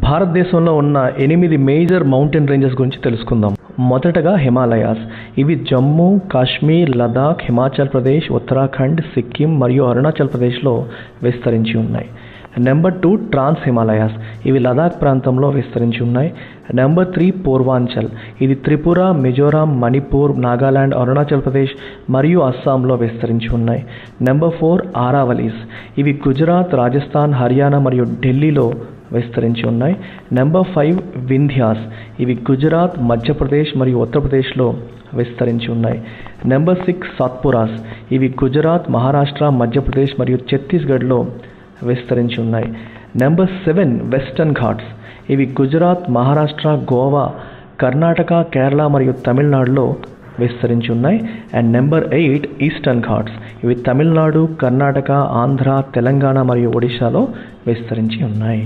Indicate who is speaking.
Speaker 1: భారతదేశంలో ఉన్న 8 major mountain ranges గురించి తెలుసుకుందాం. మొదటగా హిమాలయాస్. ఇవి జమ్మూ, కాశ్మీర్, లదాఖ్, హిమాచల్ ప్రదేశ్, ఉత్తరాఖండ్, సిక్కిం మరియు అరుణాచల్ ప్రదేశ్లో విస్తరించి ఉన్నాయి. నెంబర్ 2 ట్రాన్స్ హిమాలయాస్. ఇవి లదాఖ్ ప్రాంతంలో విస్తరించి ఉన్నాయి. నెంబర్ 3 పూర్వాంచల్. ఇది త్రిపుర, మిజోరాం, మణిపూర్, నాగాలాండ్, అరుణాచల్ ప్రదేశ్ మరియు అస్సాంలో విస్తరించి ఉన్నాయి. నెంబర్ 4 ఆరావలీస్. ఇవి గుజరాత్, రాజస్థాన్, హర్యానా మరియు ఢిల్లీలో విస్తరించి ఉన్నాయి. నెంబర్ 5 వింధ్యాస్. ఇవి గుజరాత్, మధ్యప్రదేశ్ మరియు ఉత్తరప్రదేశ్లో విస్తరించి ఉన్నాయి. నెంబర్ 6 సాత్పురాస్. ఇవి గుజరాత్, మహారాష్ట్ర, మధ్యప్రదేశ్ మరియు ఛత్తీస్గఢ్లో విస్తరించి ఉన్నాయి. Number 7 western Ghats. ఇవి గుజరాత్, మహారాష్ట్ర, గోవా, కర్ణాటక, కేరళ మరియు తమిళనాడులో విస్తరించి ఉన్నాయి. And number 8 eastern Ghats. ఇవి తమిళనాడు, కర్ణాటక, ఆంధ్ర, తెలంగాణ మరియు ఒడిశాలో విస్తరించి ఉన్నాయి.